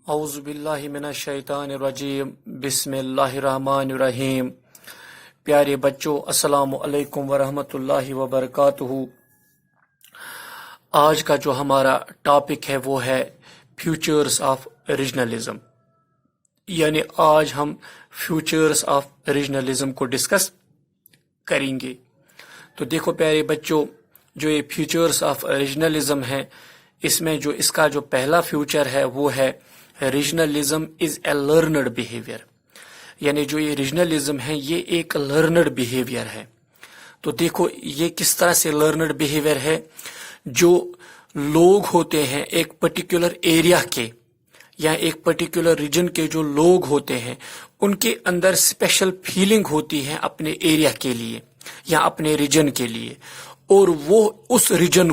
اعوذ باللہ من الشیطان الرجیم بسم اللہ الرحمن الرحیم۔ پیارے بچوں، السلام علیکم ورحمۃ اللہ وبرکاتہ۔ آج کا جو ہمارا ٹاپک ہے وہ ہے فیوچرز آف ریجنلزم، یعنی آج ہم فیوچرز آف ریجنلزم کو ڈسکس کریں گے۔ تو دیکھو پیارے بچوں، جو یہ فیوچرز آف ریجنلزم ہے، اس میں جو اس کا جو پہلا فیوچر ہے وہ ہے regionalism is a learned behaviour, یعنی جو یہ ریجنلزم ہے یہ ایک لرنڈ بیہیویئر ہے۔ تو دیکھو یہ کس طرح سے لرنڈ بیہیویئر ہے۔ جو لوگ ہوتے ہیں ایک پرٹیکولر ایریا کے یا ایک پرٹیکولر ریجن کے، جو لوگ ہوتے ہیں ان کے اندر اسپیشل فیلنگ ہوتی ہے اپنے ایریا کے لیے یا اپنے ریجن کے لیے، اور وہ اس ریجن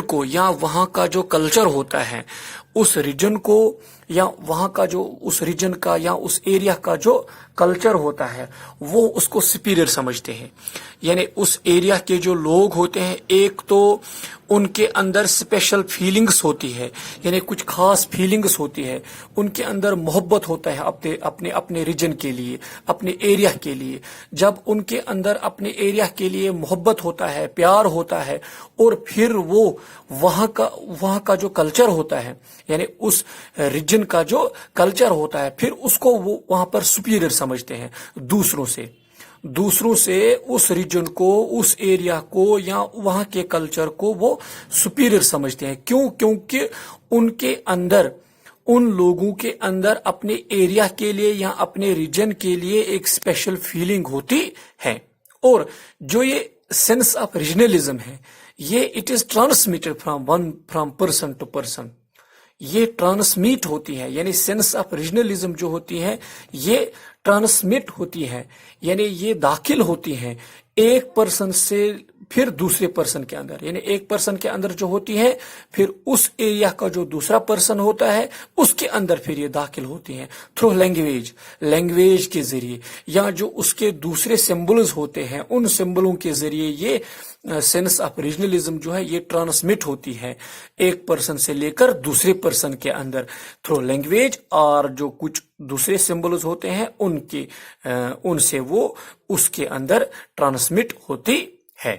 کو یا وہاں کا جو کلچر ہوتا ہے اس ریجن کو یا وہاں کا جو اس ریجن کا یا اس ایریا کا جو کلچر ہوتا ہے وہ اس کو سپیریئر سمجھتے ہیں۔ یعنی اس ایریا کے جو لوگ ہوتے ہیں، ایک تو ان کے اندر اسپیشل فیلنگز ہوتی ہے، یعنی کچھ خاص فیلنگز ہوتی ہے، ان کے اندر محبت ہوتا ہے اپنے ریجن کے لیے، اپنے ایریا کے لیے۔ جب ان کے اندر اپنے ایریا کے لیے محبت ہوتا ہے، پیار ہوتا ہے، اور پھر وہ وہاں کا جو کلچر ہوتا ہے، یعنی اس ریجن کا جو کلچر ہوتا ہے، پھر اس کو وہ وہاں پر سپیریئر سمجھتے ہیں دوسروں سے اس ریجن کو، اس ایریا کو یا وہاں کے کلچر کو وہ سپیریئر سمجھتے ہیں۔ کیونکہ ان لوگوں کے اندر اپنے ایریا کے لیے یا اپنے ریجن کے لیے ایک اسپیشل فیلنگ ہوتی ہے۔ اور جو یہ سینس آف ریجنلزم ہے، یہ it is transmitted from person to person, یہ ٹرانسمیٹ ہوتی ہے، یعنی سینس آف ریجنلزم جو ہوتی ہے یہ ٹرانسمٹ ہوتی ہے، یعنی یہ داخل ہوتی ہیں ایک پرسن سے پھر دوسرے پرسن کے اندر، یعنی ایک پرسن کے اندر جو ہوتی ہے پھر اس ایریا کا جو دوسرا پرسن ہوتا ہے اس کے اندر پھر یہ داخل ہوتی ہیں تھرو لینگویج کے ذریعے، یا جو اس کے دوسرے سمبلز ہوتے ہیں ان سمبلوں کے ذریعے یہ سینس آف ریجنلزم جو ہے یہ ٹرانسمٹ ہوتی ہے ایک پرسن سے لے کر دوسرے پرسن کے اندر تھرو لینگویج، اور جو کچھ دوسرے سمبلز ہوتے ہیں ان سے وہ اس کے اندر ٹرانسمٹ ہوتی ہے۔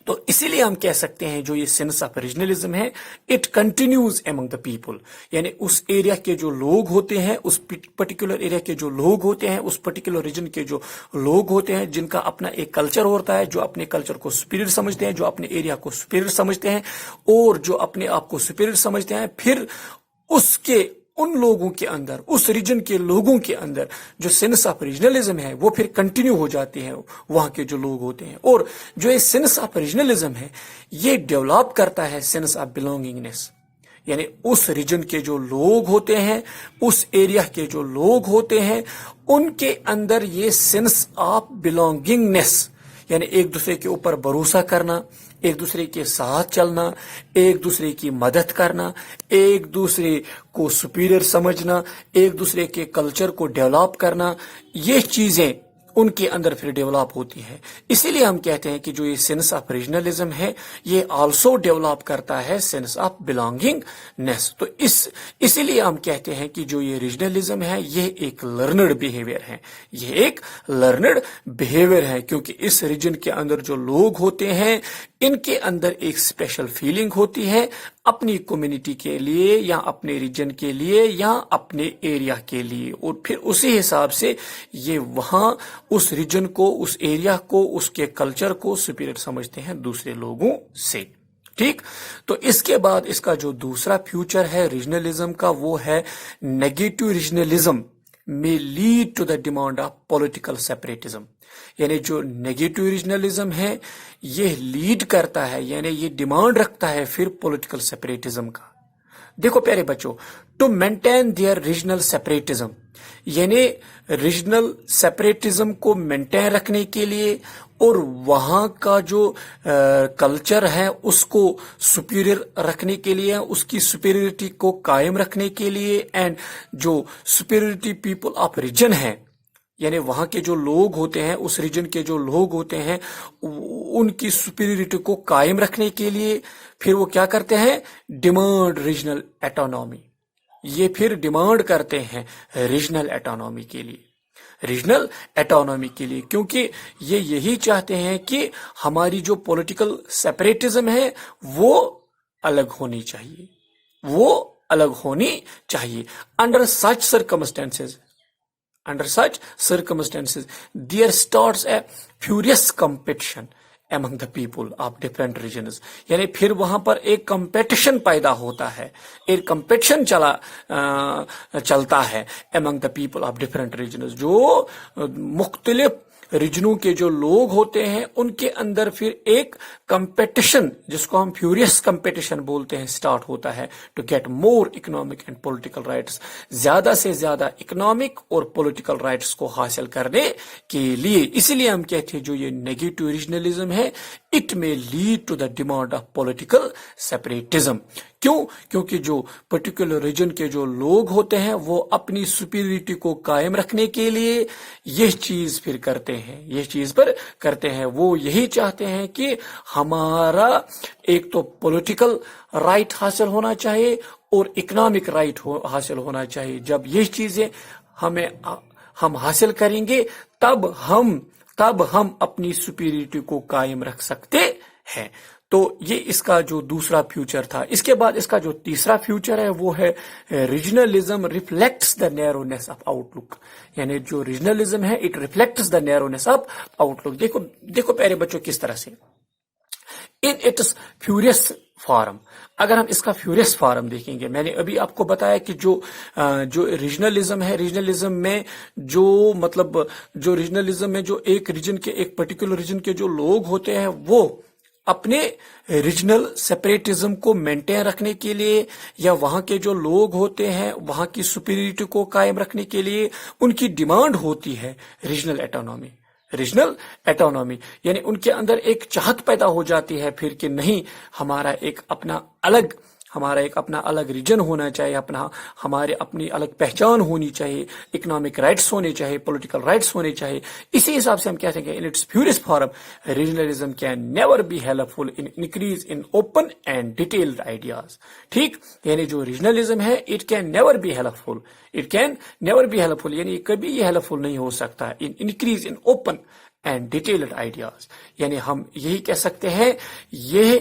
تو اسی لیے ہم کہہ سکتے ہیں جو یہ سینس آف ریجنلزم ہے it continues Umang the people, یعنی اس ایریا کے جو لوگ ہوتے ہیں، اس پرٹیکولر ایریا کے جو لوگ ہوتے ہیں، اس پرٹیکولر ریجن کے جو لوگ ہوتے ہیں جن کا اپنا ایک کلچر ہوتا ہے، جو اپنے کلچر کو سپیریئر سمجھتے ہیں، جو اپنے ایریا کو سپیریئر سمجھتے ہیں، اور جو اپنے آپ کو سپیریئر سمجھتے ہیں، پھر ان لوگوں کے اندر، اس ریجن کے لوگوں کے اندر جو سینس آف ریجنلزم ہے وہ پھر کنٹینیو ہو جاتی ہے وہاں کے جو لوگ ہوتے ہیں۔ اور جو یہ سینس آف ریجنلزم ہے یہ ڈیولپ کرتا ہے سینس آف بلونگنگنیس، یعنی اس ریجن کے جو لوگ ہوتے ہیں، اس ایریا کے جو لوگ ہوتے ہیں، ان کے اندر یہ سینس آف بلونگنگنیس، یعنی ایک دوسرے کے اوپر بھروسہ کرنا، ایک دوسرے کے ساتھ چلنا، ایک دوسرے کی مدد کرنا، ایک دوسرے کو سپیریئر سمجھنا، ایک دوسرے کے کلچر کو ڈیولپ کرنا، یہ چیزیں ان کے اندر پھر ڈیولپ ہوتی ہیں۔ اسی لیے ہم کہتے ہیں کہ جو یہ سینس آف ریجنلزم ہے یہ آلسو ڈیولپ کرتا ہے سینس آف بلونگنگنیس۔ تو اسی لیے ہم کہتے ہیں کہ جو یہ ریجنلزم ہے یہ ایک لرنڈ بیہیویئر ہے، کیونکہ اس ریجن کے اندر جو لوگ ہوتے ہیں ان کے اندر ایک اسپیشل فیلنگ ہوتی ہے اپنی کمیونٹی کے لیے یا اپنے ریجن کے لیے یا اپنے ایریا کے لیے، اور پھر اسی حساب سے یہ وہاں اس ریجن کو، اس ایریا کو، اس کے کلچر کو سپیریئر سمجھتے ہیں دوسرے لوگوں سے۔ ٹھیک، تو اس کے بعد اس کا جو دوسرا فیوچر ہے ریجنلزم کا وہ ہے negative regionalism may lead to the demand of political separatism، یعنی جو نیگیٹو ریجنلزم ہے یہ لیڈ کرتا ہے، یعنی یہ ڈیمانڈ رکھتا ہے پھر پولیٹیکل سیپریٹزم کا۔ دیکھو پیارے بچوں، ٹو مینٹین دیئر ریجنل سیپریٹزم، یعنی ریجنل سیپریٹزم کو مینٹین رکھنے کے لیے اور وہاں کا جو کلچر ہے اس کو سپیریئر رکھنے کے لیے، اس کی سپیریورٹی کو قائم رکھنے کے لیے، اینڈ جو سپیریورٹی پیپل آف ریجن ہے یعنی وہاں کے جو لوگ ہوتے ہیں، اس ریجن کے جو لوگ ہوتے ہیں، ان کی سپیریٹی کو قائم رکھنے کے لیے پھر وہ کیا کرتے ہیں؟ Demand regional autonomy. یہ پھر ڈیمانڈ کرتے ہیں ریجنل ایٹونومی کے لیے، ریجنل ایٹونومی کے لیے، کیونکہ یہ یہی چاہتے ہیں کہ ہماری جو پولیٹیکل سیپریٹزم ہے وہ الگ ہونی چاہیے، وہ الگ ہونی چاہیے. Under such circumstances there starts a furious competition among the people of different regions. یعنی پھر وہاں پر ایک کمپٹیشن پیدا ہوتا ہے، ایک کمپٹیشن چلتا ہے among the people of different regions. جو مختلف ریجنوں کے جو لوگ ہوتے ہیں ان کے اندر پھر ایک کمپٹیشن، جس کو ہم فیوریس کمپٹیشن بولتے ہیں، سٹارٹ ہوتا ہے to get more economic and political rights, زیادہ سے زیادہ اکنامک اور پولیٹیکل رائٹس کو حاصل کرنے کے لیے. اسی لیے ہم کہتے ہیں جو یہ نیگیٹو ریجنلزم ہے، it may lead to the demand of political separatism. کیوں؟ کیونکہ جو پرٹیکولر ریجن کے جو لوگ ہوتے ہیں وہ اپنی سپیریٹی کو قائم رکھنے کے لیے یہ چیز پھر کرتے ہیں، یہ چیز پر کرتے ہیں. وہ یہی چاہتے ہیں کہ ہمارا ایک تو پولیٹیکل رائٹ حاصل ہونا چاہیے اور اکنامک رائٹ حاصل ہونا چاہیے. جب یہ چیزیں ہم حاصل کریں گے تب ہم اپنی سپیریٹی کو قائم رکھ سکتے ہیں. تو یہ اس کا جو دوسرا فیوچر تھا. اس کے بعد اس کا جو تیسرا فیوچر ہے وہ ہے regionalism reflects the narrowness of outlook. یعنی جو ریجنلزم ہے it reflects the narrowness of outlook. دیکھو پیارے بچوں کس طرح سے ان اٹس فیوریس فارم. اگر ہم اس کا فیوریس فارم دیکھیں گے، میں نے ابھی آپ کو بتایا کہ جو ریجنلزم ہے، ریجنلزم میں جو ریجنلزم میں جو ایک ریجن کے، ایک پرٹیکولر ریجن کے جو لوگ ہوتے ہیں وہ اپنے ریجنل سیپریٹزم کو مینٹین رکھنے کے لیے، یا وہاں کے جو لوگ ہوتے ہیں وہاں کی سپیریٹی کو قائم رکھنے کے لیے ان کی ڈیمانڈ ہوتی ہے ریجنل ایٹونومی. ریجنل ایٹونومی یعنی ان کے اندر ایک چاہت پیدا ہو جاتی ہے پھر کہ نہیں، ہمارا ایک اپنا الگ ریجن ہونا چاہیے، ہمارے اپنی الگ پہچان ہونی چاہیے، اکنامک رائٹس ہونے چاہیے، پولیٹیکل رائٹس ہونے چاہیے. اسی حساب سے ہم کہتے ہیں کہ in its purest form regionalism can never be helpful in increase in open and detailed ideas. ٹھیک، یعنی جو ریجنلزم ہے it can never be helpful, یعنی کبھی یہ ہیلپ فل نہیں ہو سکتا in increase in open and detailed ideas. یعنی ہم یہی کہہ سکتے ہیں یہ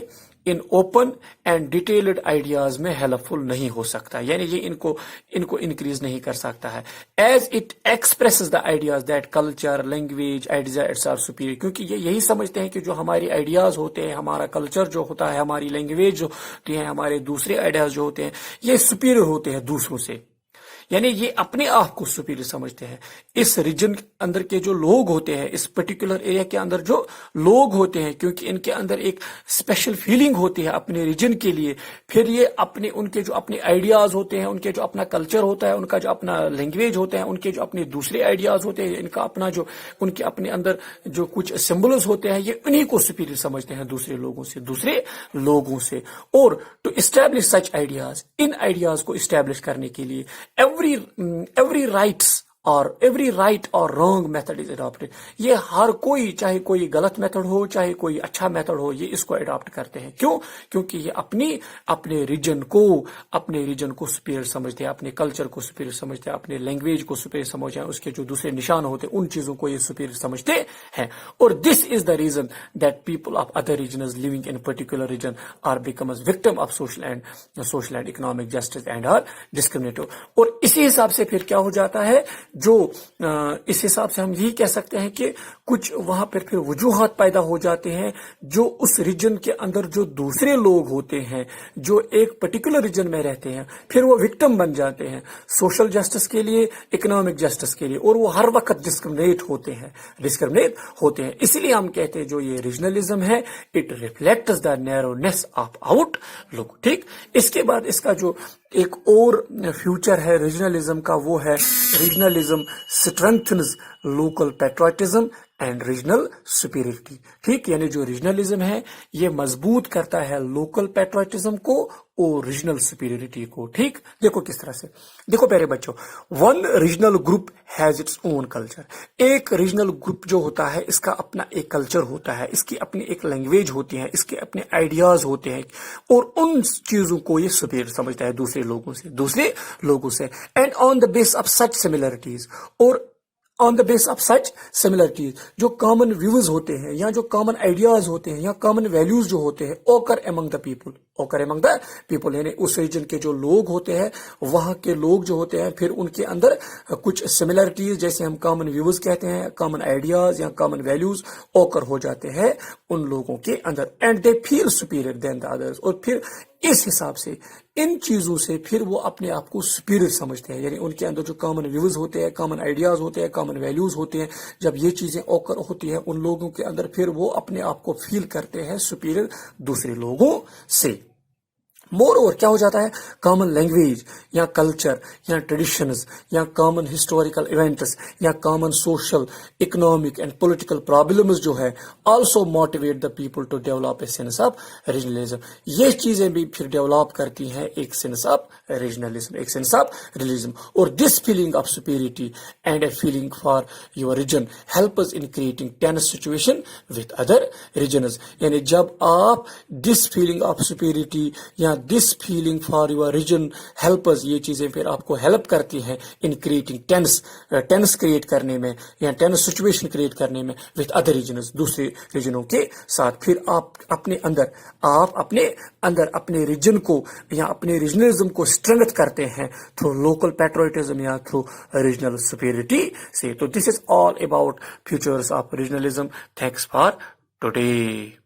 in open and detailed ideas میں ہیلپ فل نہیں ہو سکتا، یعنی یہ ان کو انکریز نہیں کر سکتا ہے. As it expresses the ideas that culture, language, ideas are superior. کیونکہ یہ یہی سمجھتے ہیں کہ جو ہماری آئیڈیاز ہوتے ہیں، ہمارا کلچر جو ہوتا ہے، ہماری لینگویج جو ہوتی ہے، ہمارے دوسرے آئیڈیاز جو ہوتے ہیں، یہ سپیریئر ہوتے ہیں دوسروں سے. یعنی یہ اپنے آپ کو سپیریئر سمجھتے ہیں. اس ریجن اندر کے جو لوگ ہوتے ہیں، اس پرٹیکولر ایریا کے اندر جو لوگ ہوتے ہیں، کیونکہ ان کے اندر ایک اسپیشل فیلنگ ہوتی ہے اپنے ریجن کے لیے، پھر یہ ان کے جو اپنے آئیڈیاز ہوتے ہیں، ان کے جو اپنا کلچر ہوتا ہے، ان کا جو اپنا لینگویج ہوتا ہے، ان کے جو اپنے دوسرے آئیڈیاز ہوتے ہیں، ان کے اپنے اندر جو کچھ سمبلز ہوتے ہیں، یہ انہی کو سپیریئر سمجھتے ہیں دوسرے لوگوں سے. اور ٹو اسٹیبلش سچ آئیڈیاز، ان آئیڈیاز کو اسٹیبلش کرنے کے لیے every right or wrong method is adopted. یہ ہر کوئی، چاہے کوئی غلط میتھڈ ہو چاہے کوئی اچھا میتھڈ ہو، یہ اس کو اڈاپٹ کرتے ہیں. کیوں؟ کیونکہ یہ اپنے ریجن کو سپیریئر سمجھتے ہیں، اپنے کلچر کو سپیریئر سمجھتے ہیں، اپنے لینگویج کو سپیریئر سمجھتے ہیں، اس کے جو دوسرے نشان ہوتے ہیں ان چیزوں کو یہ سپیریئر سمجھتے ہیں. اور this is the reason that people of other regions living in particular region are become as victim of social and economic justice and are discriminative. اور اسی حساب سے پھر کیا ہو جاتا ہے، اس حساب سے ہم یہی کہہ سکتے ہیں کہ کچھ وہاں پر پھر وجوہات پیدا ہو جاتے ہیں، جو اس ریجن کے اندر جو دوسرے لوگ ہوتے ہیں جو ایک پرٹیکولر ریجن میں رہتے ہیں، پھر وہ وکٹم بن جاتے ہیں سوشل جسٹس کے لیے، اکنامک جسٹس کے لیے، اور وہ ہر وقت ڈسکرمنیٹ ہوتے ہیں. اسی لیے ہم کہتے ہیں جو یہ ریجنلزم ہے it reflects the narrowness of outlook. ٹھیک، اس کے بعد اس کا جو ایک اور فیوچر ہے ریجنلزم کا، وہ ہے regionalism strengthens local patriotism and regional superiority. ٹھیک, یعنی جو ریجنلزم ہے یہ مضبوط کرتا ہے لوکل پیٹرائٹزم کو اور ریجنل سپیریٹی کو. ٹھیک, دیکھو کس طرح سے. دیکھو پیارے بچوں, one regional group has its own culture. ایک ریجنل گروپ جو ہوتا ہے اس کا اپنا ایک کلچر ہوتا ہے, اس کی اپنی ایک لینگویج ہوتی ہے, اس کے اپنے آئیڈیاز ہوتے ہیں, اور ان چیزوں کو یہ سپیریئر سمجھتا ہے دوسرے لوگوں سے. And on the base of such similarities, اور آن دا بیس آف سچ سملرٹیز, جو کامن ویوز ہوتے ہیں یا جو کامن آئیڈیاز ہوتے ہیں یا کامن ویلیوز جو ہوتے ہیں, اوکر امنگ دا پیپل, یعنی اس ریجن کے جو لوگ ہوتے ہیں, وہاں کے لوگ جو ہوتے ہیں, پھر ان کے اندر کچھ سملرٹیز جیسے ہم کامن ویوز کہتے ہیں, کامن آئیڈیاز یا کامن ویلیوز اوکر ہو جاتے ہیں ان لوگوں کے اندر. اینڈ دے فیل سپیریئر دین دا ادرس, اور پھر اس حساب سے ان چیزوں سے پھر وہ اپنے آپ کو سپیریئر سمجھتے ہیں. یعنی ان کے اندر جو کامن ویوز ہوتے ہیں, کامن آئیڈیاز ہوتے ہیں, کامن ویلیوز ہوتے ہیں, جب یہ چیزیں اوکر ہوتی ہیں ان لوگوں کے اندر, پھر وہ اپنے آپ کو فیل کرتے ہیں سپیریئر دوسرے لوگوں سے. مور اوور کیا ہو جاتا ہے, کامن لینگویج یا کلچر یا ٹریڈیشنز یا کامن ہسٹوریکل ایونٹس یا common social economic and political problems جو ہے, also motivate the people to develop a sense of regionalism. یہ چیزیں بھی پھر ڈیولپ کرتی ہیں ایک سینس آف ریجنلزم, اور this feeling of superiority and a feeling for your region helps in creating tense situation with other regions. یعنی جب آپ دس فیلنگ آف سپیریٹی یا this feeling for your region helps, یہ چیزیں پھر آپ کو ہیلپ کرتی ہیں ان کریٹنگ ٹینس کریٹ کرنے میں یا ٹینس سچویشن کریٹ کرنے میں وتھ ادر ریجنز, دوسرے ریجنوں کے ساتھ. پھر آپ اپنے اندر اپنے ریجن کو یا اپنے ریجنلزم کو اسٹرینتھ کرتے ہیں تھرو لوکل پیٹرائٹزم یا تھرو ریجنل سپیریٹی سے. تو this is all about futures of regionalism. Thanks for today.